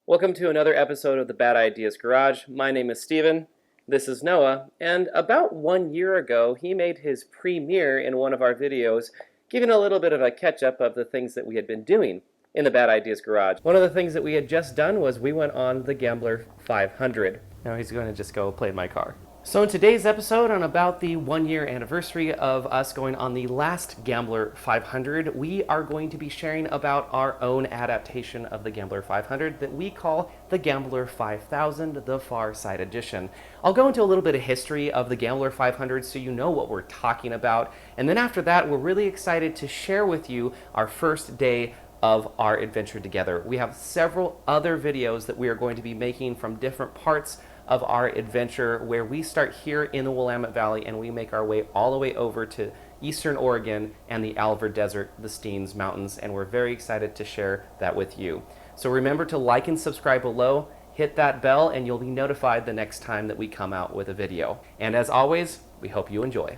Welcome to another episode of the Bad Ideas Garage. My name is Steven. This is Noah, and about 1 year ago, he made his premiere in one of our videos, giving a little bit of a catch-up of the things that we had been doing in the Bad Ideas Garage. One of the things that we had just done was we went on the Gambler 500. Now he's going to just go play in my car. So in today's episode, on about the 1 year anniversary of us going on the last Gambler 500, we are going to be sharing about our own adaptation of the Gambler 500 that we call the Gambler 5000, the Farside Edition. I'll go into a little bit of history of the Gambler 500 so you know what we're talking about, and then after that, we're really excited to share with you our first day of our adventure together. We have several other videos that we are going to be making from different parts of our adventure, where we start here in the Willamette Valley and we make our way all the way over to Eastern Oregon and the Alvord Desert, the Steens Mountains, and we're very excited to share that with you. So remember to like and subscribe below, hit that bell, and you'll be notified the next time that we come out with a video. And as always, we hope you enjoy.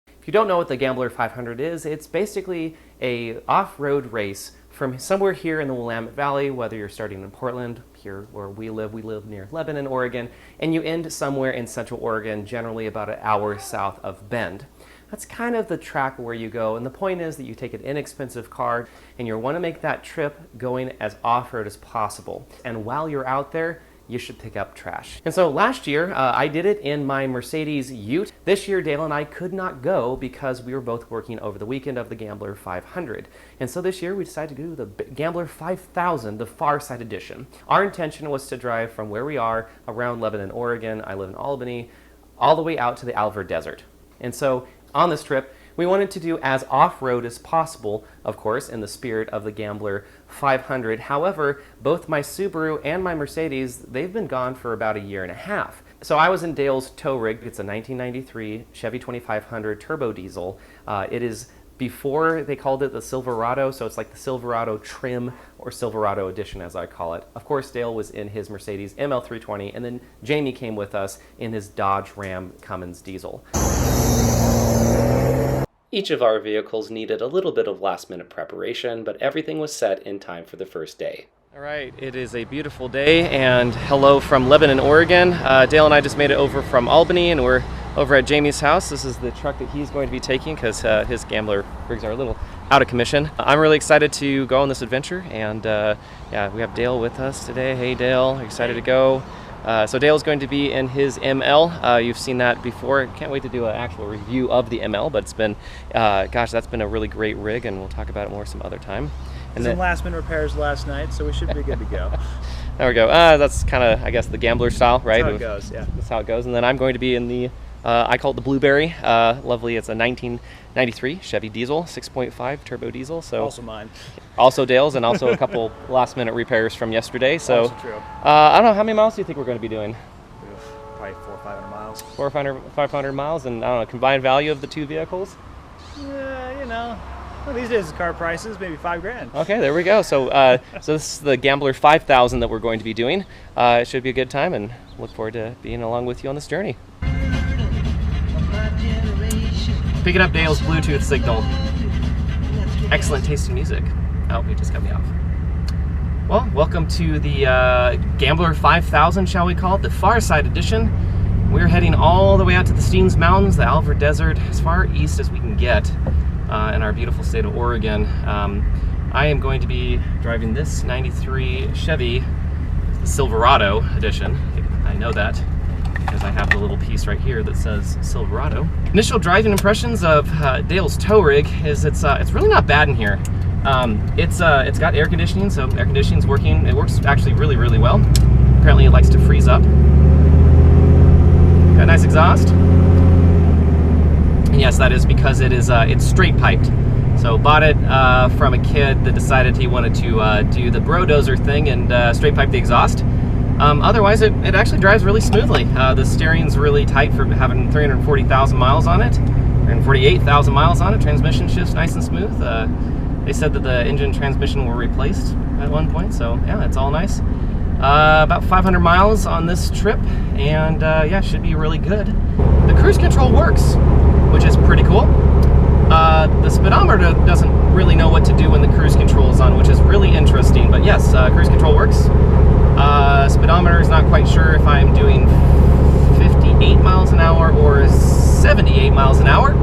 If you don't know what the Gambler 500 is, it's basically a off-road race from somewhere here in the Willamette Valley, whether you're starting in Portland, here where we live near Lebanon, Oregon, and you end somewhere in Central Oregon, generally about an hour south of Bend. That's kind of the track where you go, and the point is that you take an inexpensive car and you want to make that trip going as off-road as possible. And while you're out there, you should pick up trash. And so last year, I did it in my Mercedes Ute. This year, Dale and I could not go because we were both working over the weekend of the Gambler 500. And so this year, we decided to do the Gambler 5000, the Farside Edition. Our intention was to drive from where we are around Lebanon, Oregon, I live in Albany, all the way out to the Alvord Desert. And so on this trip, we wanted to do as off-road as possible, of course, in the spirit of the Gambler 500. However, both my Subaru and my Mercedes, they've been gone for about a year and a half. So I was in Dale's tow rig. It's a 1993 Chevy 2500 turbo diesel. It is before they called it the Silverado, so it's like the Silverado trim or Silverado edition as I call it. Of course, Dale was in his Mercedes ML 320, and then Jamie came with us in his Dodge Ram Cummins Diesel. Each of our vehicles needed a little bit of last-minute preparation, but everything was set in time for the first day. All right, it is a beautiful day, and hello from Lebanon, Oregon. Dale and I just made it over from Albany, and we're over at Jamie's house. This is the truck that he's going to be taking because his Gambler rigs are a little out of commission. I'm really excited to go on this adventure, and yeah, we have Dale with us today. Hey, Dale, excited to go. So Dale's going to be in his ML. You've seen that before. Can't wait to do an actual review of the ML, but it's been, gosh, that's been a really great rig, and we'll talk about it more some other time. And some last-minute repairs last night, so we should be good to go. There we go. That's kind of, I guess, the Gambler style, right? That's how it goes, yeah. That's how it goes. And then I'm going to be in the, I call it the Blueberry. Lovely, it's a 1993 Chevy Diesel, 6.5 turbo diesel. So also mine. Also Dale's, and also a couple last-minute repairs from yesterday. So also true. I don't know, how many miles do you think we're going to be doing? Probably 400 or 500 miles. 400 or 500 miles, and I don't know, combined value of the two vehicles? Yeah, you know. Well, these days, the car prices, maybe $5,000. Okay, there we go. So, so this is the Gambler 5000 that we're going to be doing. It should be a good time, and look forward to being along with you on this journey. Picking up Dale's Bluetooth signal. Excellent taste in music. Oh, he just cut me off. Well, welcome to the Gambler 5000, shall we call it, the Farside Edition. We're heading all the way out to the Steens Mountains, the Alvord Desert, as far east as we can get. In our beautiful state of Oregon. I am going to be driving this 93 Chevy Silverado edition. I know that because I have the little piece right here that says Silverado. Initial driving impressions of Dale's tow rig is it's really not bad in here. It's got air conditioning, so air conditioning's working. It works actually really, really well. Apparently it likes to freeze up. Got a nice exhaust. And yes, that is because it is it's straight piped. So bought it from a kid that decided he wanted to do the brodozer thing and straight pipe the exhaust. Otherwise, it actually drives really smoothly. The steering's really tight for having 340,000 miles on it, 348,000 miles on it. Transmission shifts nice and smooth. They said that the engine transmission were replaced at one point, so yeah, it's all nice. About 500 miles on this trip, and yeah, should be really good. The cruise control works, which is pretty cool. The speedometer doesn't really know what to do when the cruise control is on, which is really interesting. But yes, cruise control works. Speedometer is not quite sure if I'm doing 58 miles an hour or 78 miles an hour.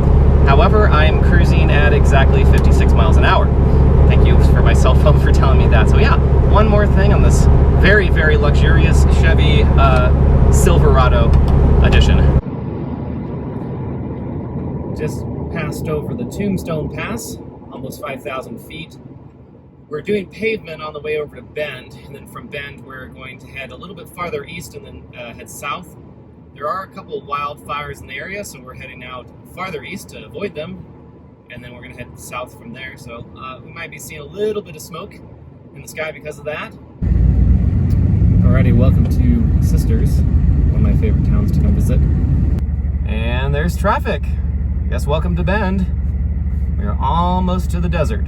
However, I am cruising at exactly 56 miles an hour. Thank you for my cell phone for telling me that. So yeah, one more thing on this very, very luxurious Chevy Silverado Edition. Just passed over the Tombstone Pass, almost 5,000 feet. We're doing pavement on the way over to Bend, and then from Bend we're going to head a little bit farther east and then head south. There are a couple of wildfires in the area, so we're heading out farther east to avoid them, and then we're going to head south from there. So we might be seeing a little bit of smoke in the sky because of that. Alrighty, welcome to Sisters, one of my favorite towns to come visit. And there's traffic. Yes, welcome to Bend. We're almost to the desert.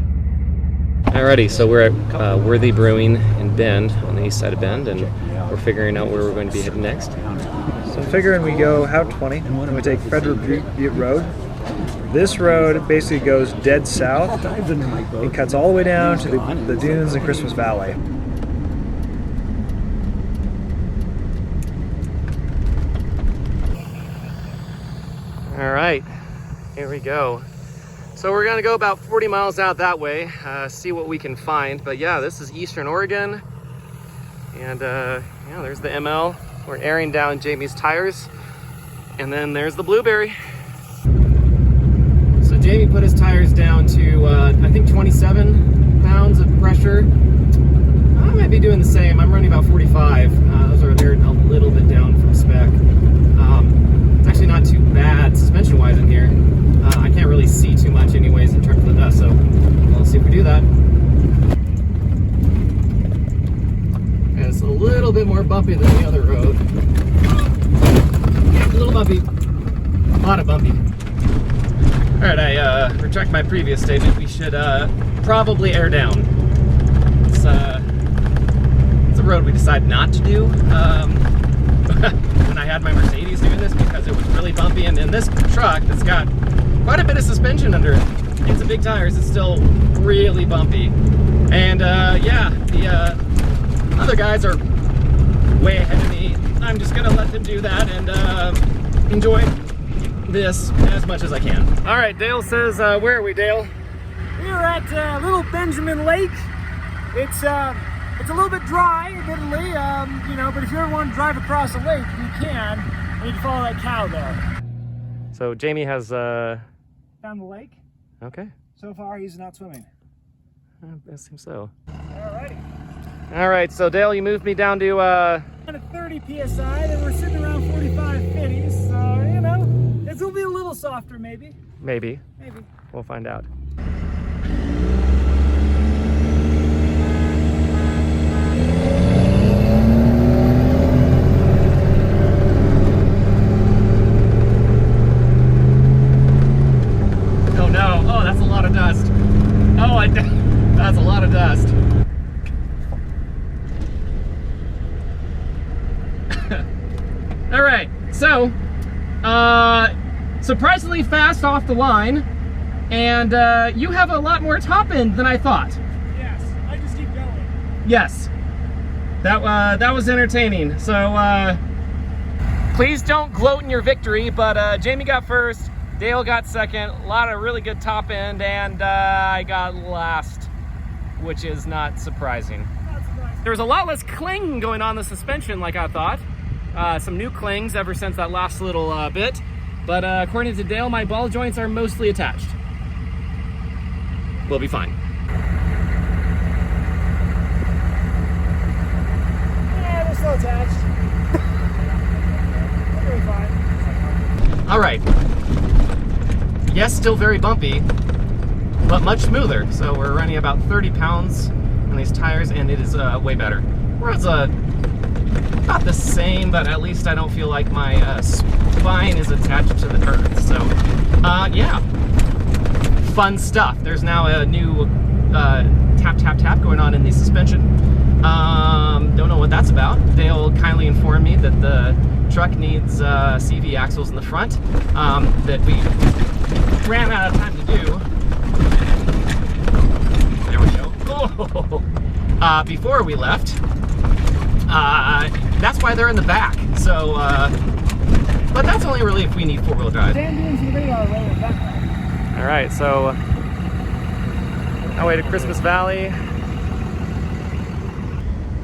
Alrighty, so we're at Worthy Brewing in Bend, on the east side of Bend, and we're figuring out where we're going to be heading next. So I'm figuring we go Route 20, and we take Frederick Butte Road. This road basically goes dead south. It cuts all the way down to the dunes in Christmas Valley. Alright, here we go. So we're gonna go about 40 miles out that way, see what we can find. But yeah, this is Eastern Oregon. And yeah, there's the ML. We're airing down Jamie's tires. And then there's the Blueberry. So Jamie put his tires down to, I think 27 pounds of pressure. I might be doing the same. I'm running about 45. They're a little bit down from spec. It's actually not too bad suspension-wise in here. I can't really see too much anyways in terms of the dust, so let's see if we do that. And it's a little bit more bumpy than the other road. A little bumpy. A lot of bumpy. Alright, I retract my previous statement. We should probably air down. It's a road we decided not to do. When I had my Mercedes doing this because it was really bumpy, and in this truck that's got quite a bit of suspension under it and some big tires, it's still really bumpy. And yeah, the other guys are way ahead of me. I'm just gonna let them do that and enjoy this as much as I can. All right, Dale says, where are we, Dale? We are at Little Benjamin Lake. It's a little bit dry, admittedly, you know, but if you ever want to drive across a lake, you can. And you can follow that cow there. So Jamie has Down the lake. Okay. So far, he's not swimming. That seems so. Alrighty. All right, so Dale, you moved me down to Down at 30 psi, then we're sitting around 45, 50. So you know, this will be a little softer, maybe. Maybe. Maybe. We'll find out. That's a lot of dust. All right, so surprisingly fast off the line, and you have a lot more top end than I thought. Yes, I just keep going. Yes, that was entertaining. So please don't gloat in your victory, but Jamie got first, Dale got second, a lot of really good top end, and I got last, which is not surprising. There was a lot less cling going on the suspension like I thought. Some new clings ever since that last little bit, but according to Dale, my ball joints are mostly attached. We'll be fine. Yeah, they're still attached. We're doing fine. All right. Yes, still very bumpy, but much smoother. So we're running about 30 pounds on these tires, and it is way better. Whereas about the same, but at least I don't feel like my spine is attached to the earth. So yeah, fun stuff. There's now a new tap tap tap going on in the suspension. Don't know what that's about. Dale kindly informed me that the truck needs CV axles in the front that we ran out of time to do. before we left. That's why they're in the back. So, but that's only really if we need four-wheel drive. All right, so our way to Christmas Valley.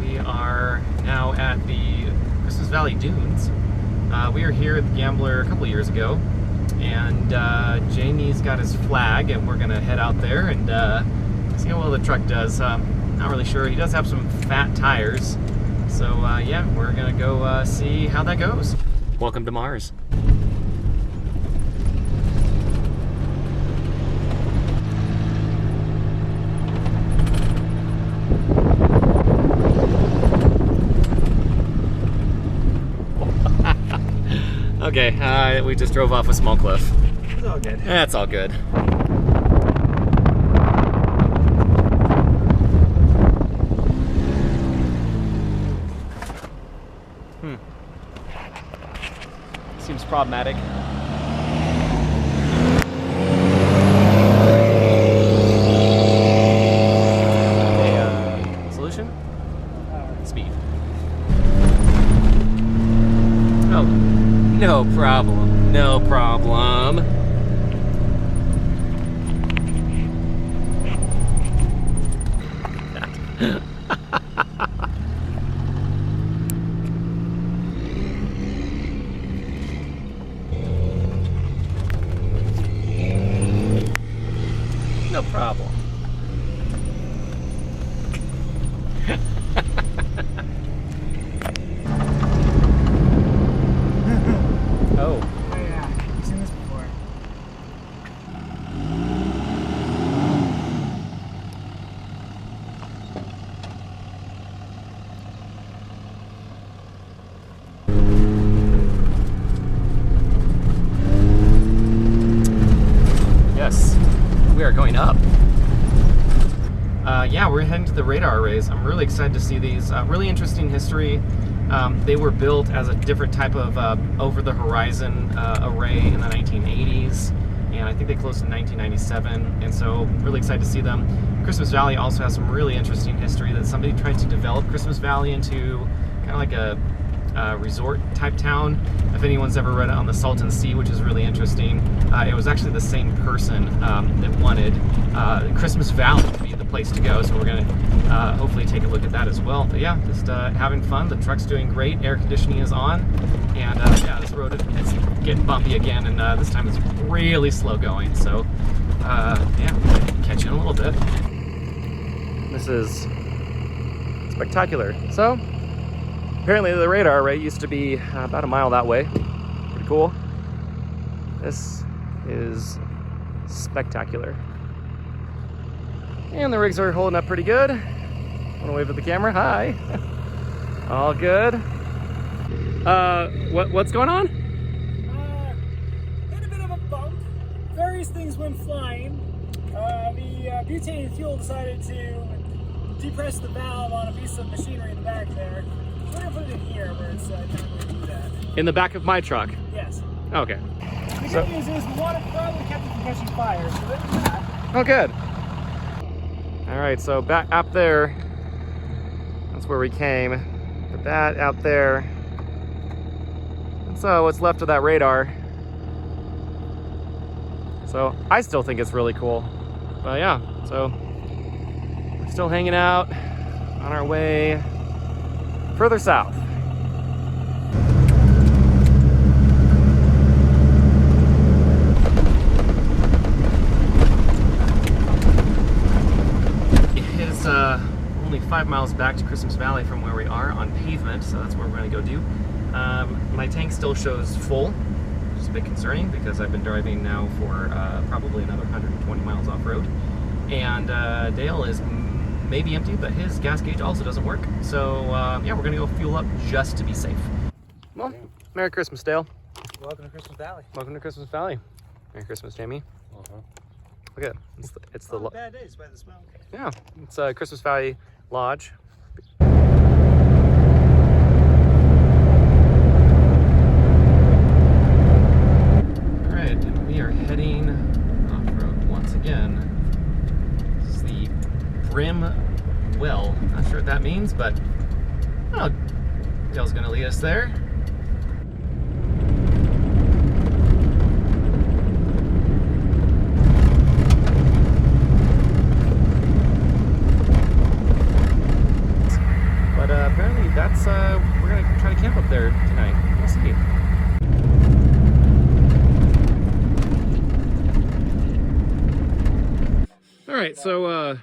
We are now at the Christmas Valley Dunes. We were here at the Gambler a couple years ago, and Jamie's got his flag, and we're gonna head out there and see how well the truck does. Not really sure. He does have some fat tires, so yeah, we're gonna go see how that goes. Welcome to Mars. Okay, we just drove off a small cliff. It's all good. That's all good. Seems problematic. Okay, solution? Speed. Oh, no problem. No problem. No problem. Oh. Oh yeah, I've seen this before. Yes, we are going up. Yeah, we're heading to the radar arrays. I'm really excited to see these. Really interesting history. They were built as a different type of over-the-horizon array in the 1980s, and I think they closed in 1997, and so really excited to see them. Christmas Valley also has some really interesting history that somebody tried to develop Christmas Valley into kind of like a resort type town. If anyone's ever read it on the Salton Sea, which is really interesting, it was actually the same person that wanted Christmas Valley to be the place to go, so we're going to hopefully take a look at that as well. But yeah, just having fun. The truck's doing great. Air conditioning is on, and yeah, this road is getting bumpy again, and this time it's really slow going, so yeah, catch you in a little bit. This is spectacular. So apparently the radar array used to be about a mile that way. Pretty cool. This is spectacular. And the rigs are holding up pretty good. Want to wave at the camera? Hi. All good. What's going on? Hit a bit of a bump. Various things went flying. The butane fuel decided to depress the valve on a piece of machinery in the back there. We're gonna put it in here where it's not going to do that. In the back of my truck? Yes. Okay. The good news is the water probably kept it from catching fire, so that's that. Oh, good. All right, so back up there, that's where we came. Put that out there. And so what's left of that radar. So I still think it's really cool. But yeah, so we're still hanging out on our way further south. It is only 5 miles back to Christmas Valley from where we are on pavement, so that's where we're going to go do. My tank still shows full, which is a bit concerning because I've been driving now for probably another 120 miles off-road. And Dale is maybe empty, but his gas gauge also doesn't work. So yeah, we're gonna go fuel up just to be safe. Well, Merry Christmas, Dale. Welcome to Christmas Valley. Welcome to Christmas Valley. Merry Christmas, Jamie. Look at it. It's the bad days by the smoke. yeah. It's Christmas Valley Lodge. All right, we are heading off-road once again. This is the Brim but oh, Dale's gonna lead us there. But apparently that's, we're gonna try to camp up there tonight. We'll see. All right, so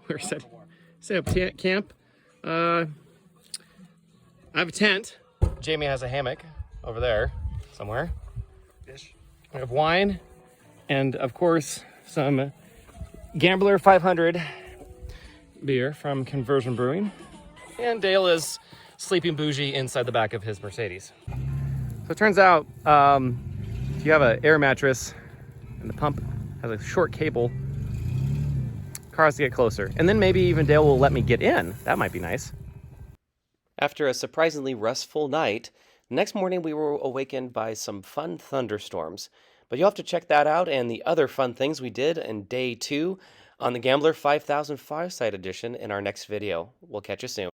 we're set up camp. I have a tent. Jamie has a hammock over there somewhere. I have wine, and of course some Gambler 500 beer from Conversion Brewing. And Dale is sleeping bougie inside the back of his Mercedes. So it turns out if you have an air mattress and the pump has a short cable, cars to get closer. And then maybe even Dale will let me get in. That might be nice. After a surprisingly restful night, the next morning we were awakened by some fun thunderstorms. But you'll have to check that out and the other fun things we did in day 2 on the Gambler 5000 Farside Edition in our next video. We'll catch you soon.